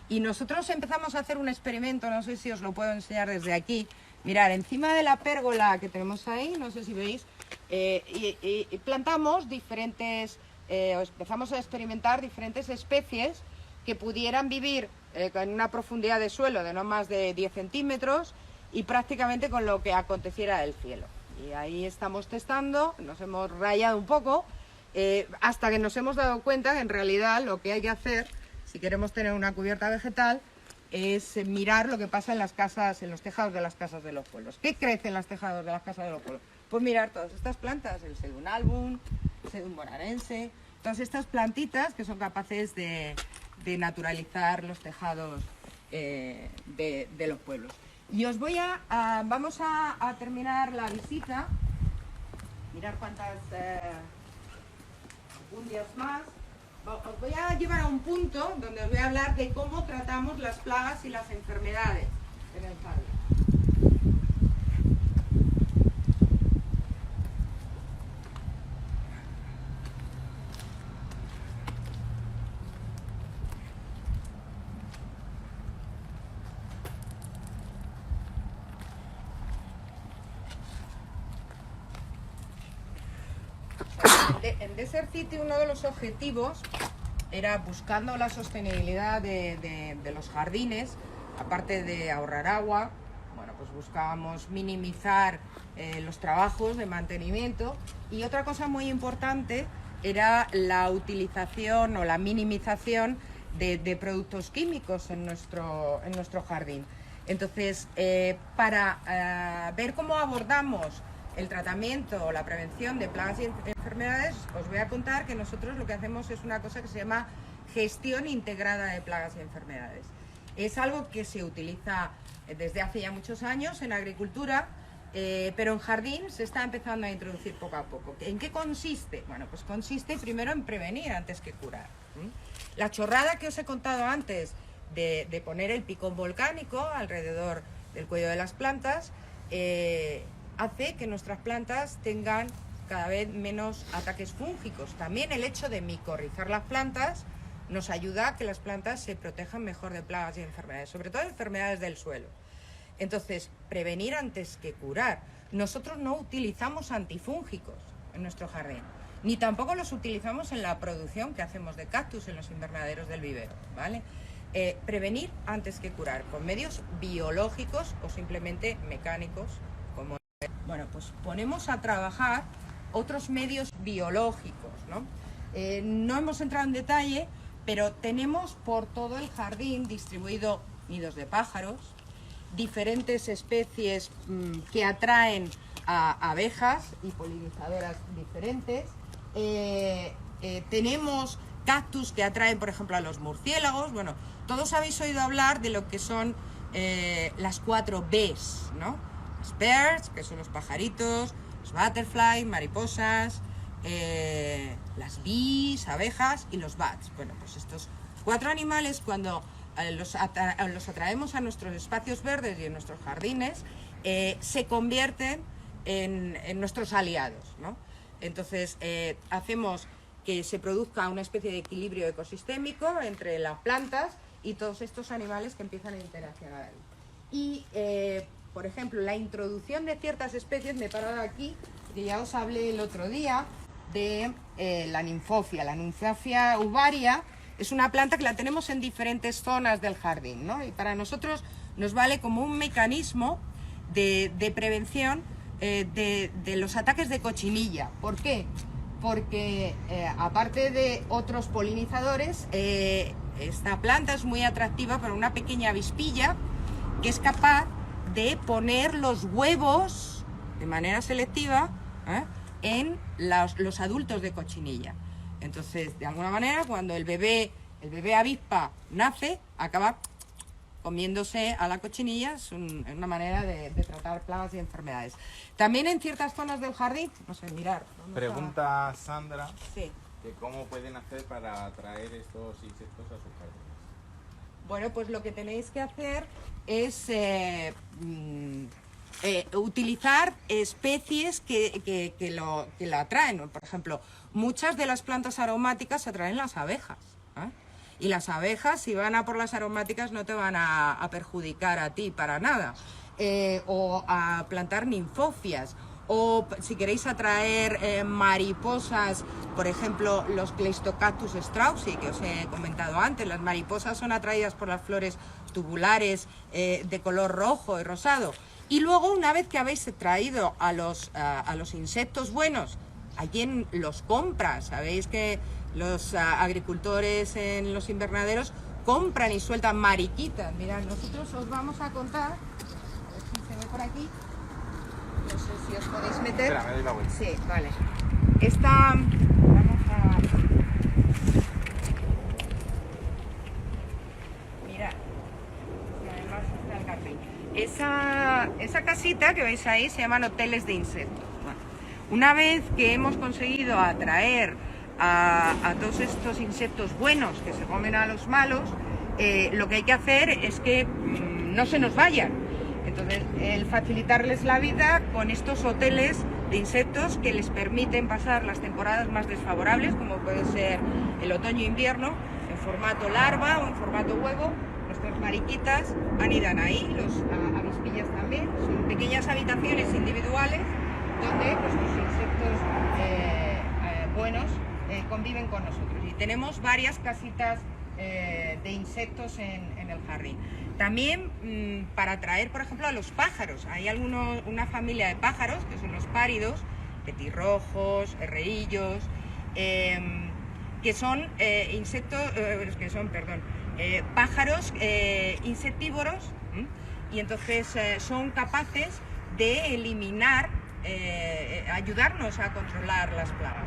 Y nosotros empezamos a hacer un experimento, no sé si os lo puedo enseñar desde aquí. Mirad, encima de la pérgola que tenemos ahí, no sé si veis, y plantamos diferentes, empezamos a experimentar diferentes especies que pudieran vivir en una profundidad de suelo de no más de 10 centímetros y prácticamente con lo que aconteciera del cielo. Y ahí estamos testando, nos hemos rayado un poco, hasta que nos hemos dado cuenta que en realidad lo que hay que hacer, si queremos tener una cubierta vegetal, es mirar lo que pasa en las casas, en los tejados de las casas de los pueblos. ¿Qué crece en los tejados de las casas de los pueblos? Pues mirar todas estas plantas, el Sedum album, el Sedum bonaerense, todas estas plantitas que son capaces de naturalizar los tejados de los pueblos. Y os voy vamos a terminar la visita, mirar cuántas segundos más. Os voy a llevar a un punto donde os voy a hablar de cómo tratamos las plagas y las enfermedades en el jardín. En Desert City uno de los objetivos era, buscando la sostenibilidad de los jardines, aparte de ahorrar agua, bueno, pues buscábamos minimizar los trabajos de mantenimiento, y otra cosa muy importante era la utilización o la minimización de productos químicos en nuestro jardín. Entonces, para ver cómo abordamos el tratamiento o la prevención de plagas y enfermedades, os voy a contar que nosotros lo que hacemos es una cosa que se llama gestión integrada de plagas y enfermedades. Es algo que se utiliza desde hace ya muchos años en agricultura, pero en jardín se está empezando a introducir poco a poco. ¿En qué consiste? Bueno, pues consiste primero en prevenir antes que curar. La chorrada que os he contado antes de poner el picón volcánico alrededor del cuello de las plantas, hace que nuestras plantas tengan cada vez menos ataques fúngicos. También el hecho de micorrizar las plantas nos ayuda a que las plantas se protejan mejor de plagas y enfermedades, sobre todo enfermedades del suelo. Entonces, prevenir antes que curar. Nosotros no utilizamos antifúngicos en nuestro jardín, ni tampoco los utilizamos en la producción que hacemos de cactus en los invernaderos del vivero, ¿vale? Prevenir antes que curar, con medios biológicos o simplemente mecánicos, como... Bueno, pues ponemos a trabajar otros medios biológicos, ¿no? No hemos entrado en detalle, pero tenemos por todo el jardín distribuido nidos de pájaros, diferentes especies que atraen a abejas y polinizadoras diferentes. Tenemos cactus que atraen, por ejemplo, a los murciélagos. Bueno, todos habéis oído hablar de lo que son las 4 Bs, ¿no? Los birds, que son los pajaritos, los butterflies, mariposas, las bees, abejas, y los bats. Bueno, pues estos 4 animales, cuando los atraemos a nuestros espacios verdes y en nuestros jardines, se convierten en nuestros aliados, ¿no? Entonces, hacemos que se produzca una especie de equilibrio ecosistémico entre las plantas y todos estos animales que empiezan a interaccionar ahí. Y, por ejemplo, la introducción de ciertas especies, me he parado aquí, que ya os hablé el otro día, de la ninfofia. La ninfofia uvaria es una planta que la tenemos en diferentes zonas del jardín, ¿no? Y para nosotros nos vale como un mecanismo de prevención de los ataques de cochinilla. ¿Por qué? Porque aparte de otros polinizadores, esta planta es muy atractiva para una pequeña avispilla que es capaz de poner los huevos de manera selectiva en los adultos de cochinilla. Entonces, de alguna manera, cuando el bebé avispa nace, acaba comiéndose a la cochinilla. Es una manera de tratar plagas y enfermedades. También en ciertas zonas del jardín, no sé, mirar. Pregunta Sandra, sí, que cómo pueden hacer para atraer estos insectos a sus jardines. Bueno, pues lo que tenéis que hacer es utilizar especies que la atraen. Por ejemplo, muchas de las plantas aromáticas atraen las abejas, ¿eh? Y las abejas, si van a por las aromáticas, no te van a perjudicar a ti para nada. O a plantar ninfofias, o si queréis atraer mariposas, por ejemplo, los Cleistocactus straussii, que os he comentado antes. Las mariposas son atraídas por las flores tubulares de color rojo y rosado. Y luego, una vez que habéis traído a los insectos buenos, ¿a quién los compra? Sabéis que los agricultores en los invernaderos compran y sueltan mariquitas. Mirad, nosotros os vamos a contar, a ver si se ve por aquí, no sé si os podéis meter. Espera, me doy la vuelta. Sí, vale. Vamos a... Mirad, y además está el jardín. Esa casita que veis ahí se llaman hoteles de insectos. Bueno, una vez que hemos conseguido atraer a todos estos insectos buenos que se comen a los malos, lo que hay que hacer es que no se nos vayan. Entonces, el facilitarles la vida con estos hoteles de insectos que les permiten pasar las temporadas más desfavorables, como puede ser el otoño-invierno, en formato larva o en formato huevo. Nuestras mariquitas anidan ahí, los avispillas también. Son pequeñas habitaciones individuales donde los insectos buenos conviven con nosotros. Y tenemos varias casitas de insectos en el jardín. También para atraer, por ejemplo, a los pájaros. Hay una familia de pájaros, que son los páridos, petirrojos, herrerillos, que son pájaros insectívoros, y entonces son capaces de eliminar, ayudarnos a controlar las plagas.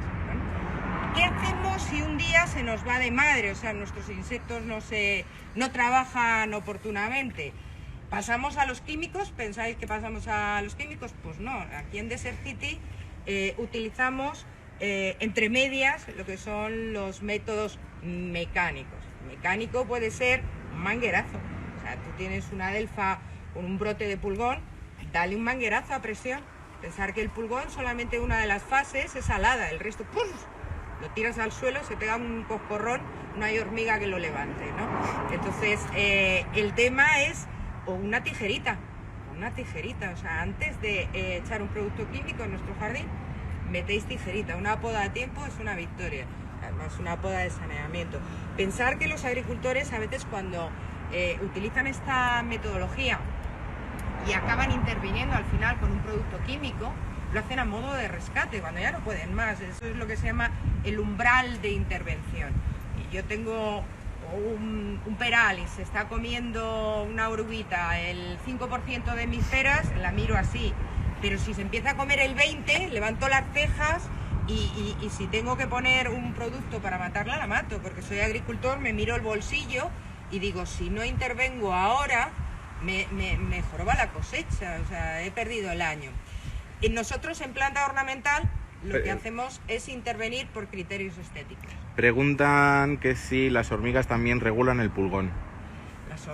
¿Qué hacemos si un día se nos va de madre? O sea, nuestros insectos no trabajan oportunamente. ¿Pasamos a los químicos? ¿Pensáis que pasamos a los químicos? Pues no. Aquí en Desert City utilizamos entre medias lo que son los métodos mecánicos. Mecánico puede ser un manguerazo. O sea, tú tienes una adelfa con un brote de pulgón, dale un manguerazo a presión. Pensar que el pulgón, solamente una de las fases es alada, el resto ¡pum!, lo tiras al suelo, se pega un coscorrón, no hay hormiga que lo levante, ¿no? Entonces, el tema es una tijerita, o sea, antes de echar un producto químico en nuestro jardín, metéis tijerita. Una poda a tiempo es una victoria, además una poda de saneamiento. Pensar que los agricultores a veces cuando utilizan esta metodología y acaban interviniendo al final con un producto químico, lo hacen a modo de rescate, cuando ya no pueden más. Eso es lo que se llama el umbral de intervención. Y yo tengo un peral y se está comiendo una oruguita el 5% de mis peras, la miro así. Pero si se empieza a comer el 20%, levanto las cejas y si tengo que poner un producto para matarla, la mato, porque soy agricultor, me miro el bolsillo y digo, si no intervengo ahora, me joroba la cosecha, o sea, he perdido el año. Y nosotros en planta ornamental lo que hacemos es intervenir por criterios estéticos. Preguntan que si las hormigas también regulan el pulgón. Las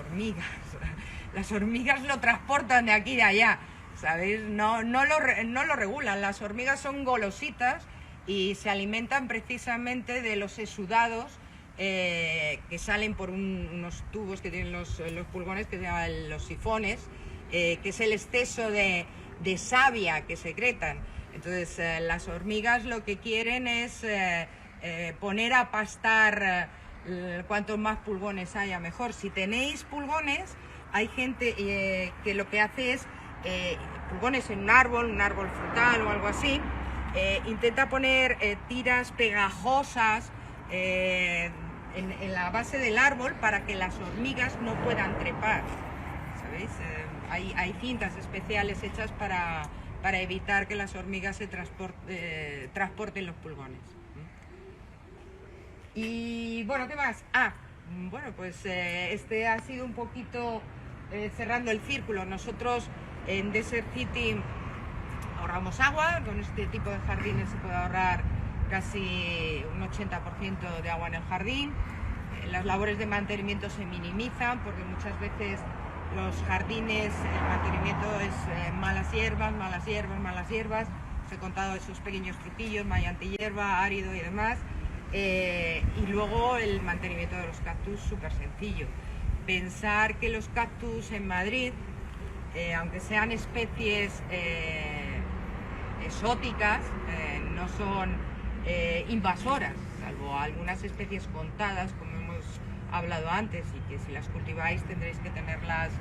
hormigas lo transportan de aquí y de allá, ¿sabéis? No lo regulan. Las hormigas son golositas y se alimentan precisamente de los exudados que salen por unos tubos que tienen los pulgones, que se llaman los sifones, que es el exceso de savia que secretan. Entonces las hormigas lo que quieren es poner a pastar cuantos más pulgones haya mejor. Si tenéis pulgones, hay gente que lo que hace es pulgones en un árbol frutal o algo así, intenta poner tiras pegajosas en la base del árbol para que las hormigas no puedan trepar, ¿sabéis? Hay cintas especiales hechas para evitar que las hormigas se transporten los pulgones. Y bueno, ¿qué más? Bueno, pues este ha sido un poquito cerrando el círculo. Nosotros en Desert City ahorramos agua. Con este tipo de jardines se puede ahorrar casi un 80% de agua en el jardín. Las labores de mantenimiento se minimizan porque muchas veces los jardines, el mantenimiento es malas hierbas, malas hierbas, malas hierbas. Os he contado esos pequeños truquillos, malla antihierba, árido y demás. Y luego el mantenimiento de los cactus, súper sencillo. Pensar que los cactus en Madrid, aunque sean especies exóticas, no son invasoras, salvo algunas especies contadas, como hemos hablado antes, y que si las cultiváis tendréis que tenerlas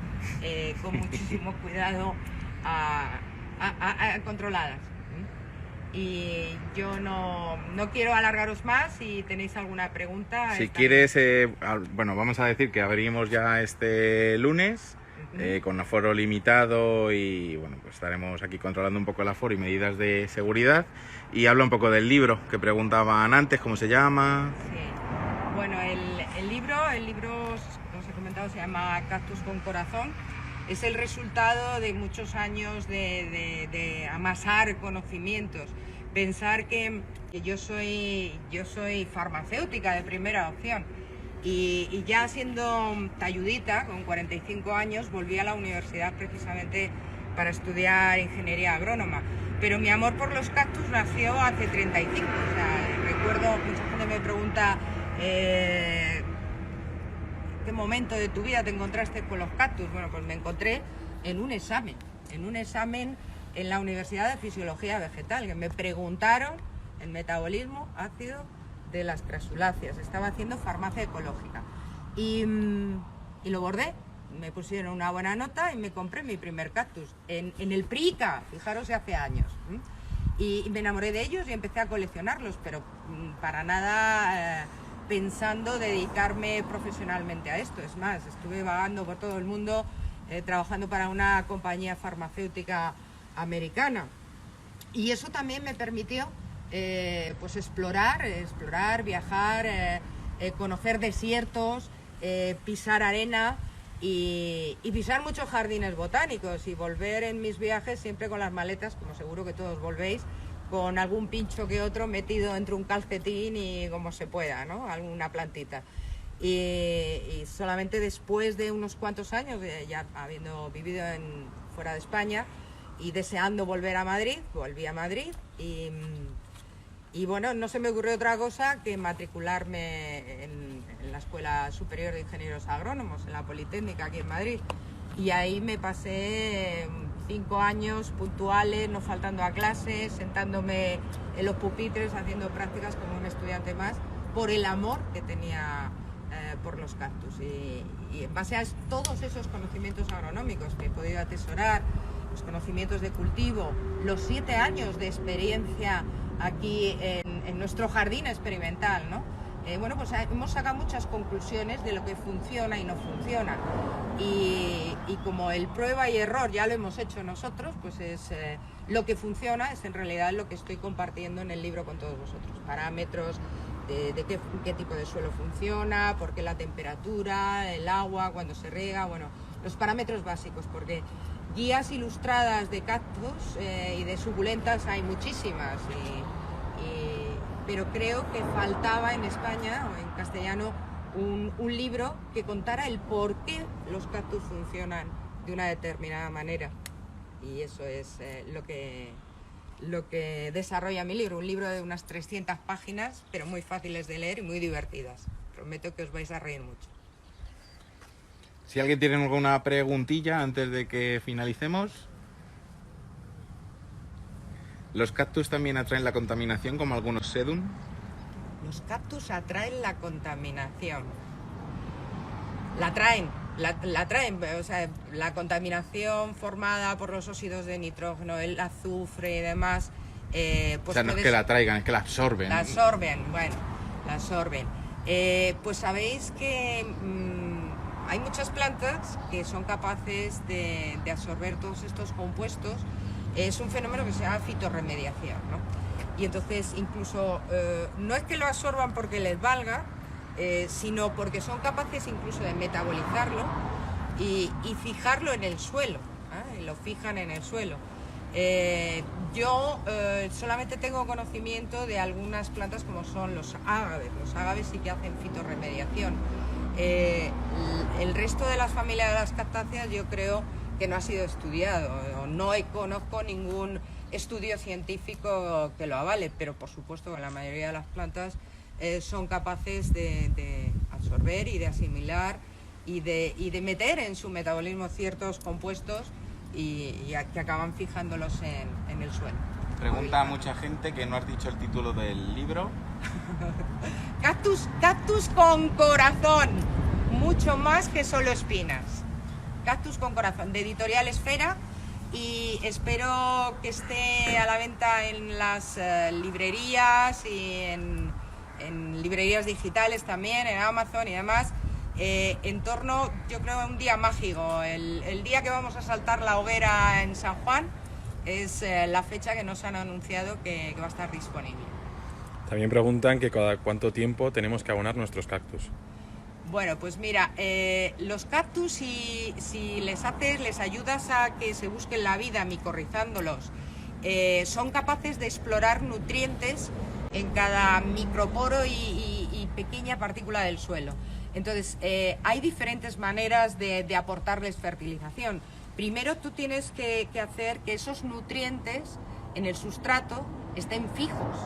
con muchísimo cuidado controladas. Y yo no quiero alargaros más. Si tenéis alguna pregunta... Si quieres, bueno, vamos a decir que abrimos ya este lunes con aforo limitado y bueno, pues estaremos aquí controlando un poco el aforo y medidas de seguridad. Y habla un poco del libro que preguntaban antes, ¿cómo se llama? Sí, bueno, el libro, como os he comentado, se llama Cactus con Corazón. Es el resultado de muchos años de amasar conocimientos. Pensar que yo soy farmacéutica de primera opción y ya siendo talludita, con 45 años, volví a la universidad precisamente para estudiar ingeniería agrónoma. Pero mi amor por los cactus nació hace 35. O sea, recuerdo, mucha gente me pregunta... ¿qué momento de tu vida te encontraste con los cactus? Bueno, pues me encontré en un examen en la Universidad de Fisiología Vegetal, que me preguntaron el metabolismo ácido de las crasuláceas. Estaba haciendo farmacia ecológica y lo bordé, me pusieron una buena nota y me compré mi primer cactus en el Prica, fijaros, hace años. Y me enamoré de ellos y empecé a coleccionarlos, pero para nada... pensando dedicarme profesionalmente a esto. Es más, estuve vagando por todo el mundo trabajando para una compañía farmacéutica americana, y eso también me permitió pues explorar, viajar, conocer desiertos, pisar arena y pisar muchos jardines botánicos, y volver en mis viajes siempre con las maletas, como seguro que todos volvéis, con algún pincho que otro metido entre un calcetín y como se pueda, ¿no? Alguna plantita. Y solamente después de unos cuantos años, ya habiendo vivido fuera de España y deseando volver a Madrid, volví a Madrid y bueno, no se me ocurrió otra cosa que matricularme en la Escuela Superior de Ingenieros Agrónomos, en la Politécnica, aquí en Madrid. Y ahí me pasé 5 años puntuales, no faltando a clases, sentándome en los pupitres, haciendo prácticas como un estudiante más, por el amor que tenía por los cactus. Y en base a todos esos conocimientos agronómicos que he podido atesorar, los conocimientos de cultivo, los 7 años de experiencia aquí en nuestro jardín experimental, ¿no? Bueno, pues hemos sacado muchas conclusiones de lo que funciona y no funciona. Y como el prueba y error ya lo hemos hecho nosotros, pues es lo que funciona, es en realidad lo que estoy compartiendo en el libro con todos vosotros. Parámetros de qué tipo de suelo funciona, por qué la temperatura, el agua, cuando se riega, bueno, los parámetros básicos, porque guías ilustradas de cactus y de suculentas hay muchísimas, pero creo que faltaba en España o en castellano un libro que contara el por qué los cactus funcionan de una determinada manera. Y eso es lo que desarrolla mi libro, un libro de unas 300 páginas, pero muy fáciles de leer y muy divertidas. Prometo que os vais a reír mucho. Si alguien tiene alguna preguntilla antes de que finalicemos. ¿Los cactus también atraen la contaminación como algunos sedum? Los cactus atraen la contaminación. La traen, o sea, la contaminación formada por los óxidos de nitrógeno, el azufre y demás. Pues o sea, no es que la traigan, es que la absorben. La absorben, bueno, la absorben. Pues sabéis que hay muchas plantas que son capaces de absorber todos estos compuestos. Es un fenómeno que se llama fitorremediación, ¿no? Y entonces incluso no es que lo absorban porque les valga, sino porque son capaces incluso de metabolizarlo y fijarlo en el suelo, ¿eh? Lo fijan en el suelo. Yo solamente tengo conocimiento de algunas plantas como son los ágaves. Los ágaves sí que hacen fitorremediación. El resto de las familias de las cactáceas yo creo que no ha sido estudiado, o no conozco ningún estudio científico que lo avale, pero por supuesto que la mayoría de las plantas son capaces de absorber y de asimilar y de meter en su metabolismo ciertos compuestos y que acaban fijándolos en el suelo. Pregunta a mucha gente que no has dicho el título del libro. Cactus con corazón, mucho más que solo espinas. Cactus con corazón, de Editorial Esfera, y espero que esté a la venta en las librerías y en librerías digitales también, en Amazon y demás, en torno, yo creo, a un día mágico. El día que vamos a saltar la hoguera en San Juan es la fecha que nos han anunciado que va a estar disponible. También preguntan que cada cuánto tiempo tenemos que abonar nuestros cactus. Bueno, pues mira, los cactus, si les ayudas a que se busquen la vida micorrizándolos, son capaces de explorar nutrientes en cada microporo y pequeña partícula del suelo. Entonces, hay diferentes maneras de aportarles fertilización. Primero tú tienes que hacer que esos nutrientes en el sustrato estén fijos.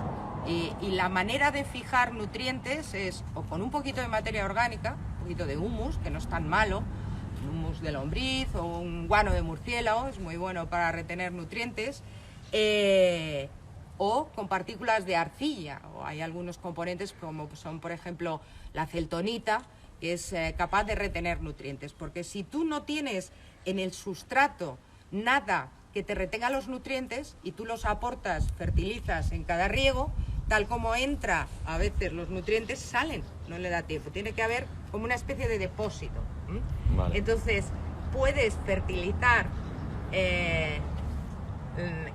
Y la manera de fijar nutrientes es o con un poquito de materia orgánica, un poquito de humus, que no es tan malo, un humus de lombriz o un guano de murciélago, es muy bueno para retener nutrientes, o con partículas de arcilla, o hay algunos componentes como son, por ejemplo, la celtonita, que es capaz de retener nutrientes, porque si tú no tienes en el sustrato nada que te retenga los nutrientes y tú los aportas, fertilizas en cada riego, tal como entra, a veces los nutrientes salen, no le da tiempo, tiene que haber como una especie de depósito. Vale. Entonces, puedes fertilizar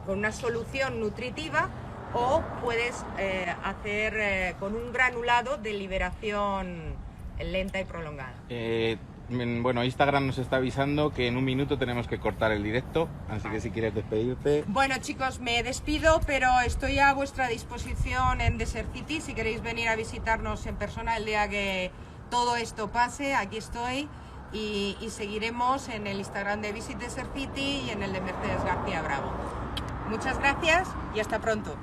con una solución nutritiva o puedes hacer con un granulado de liberación lenta y prolongada. Bueno, Instagram nos está avisando que en un minuto tenemos que cortar el directo, así que si quieres despedirte. Bueno, chicos, me despido, pero estoy a vuestra disposición en Desert City. Si queréis venir a visitarnos en persona el día que todo esto pase, aquí estoy, y seguiremos en el Instagram de Visit Desert City y en el de Mercedes García Bravo. Muchas gracias y hasta pronto.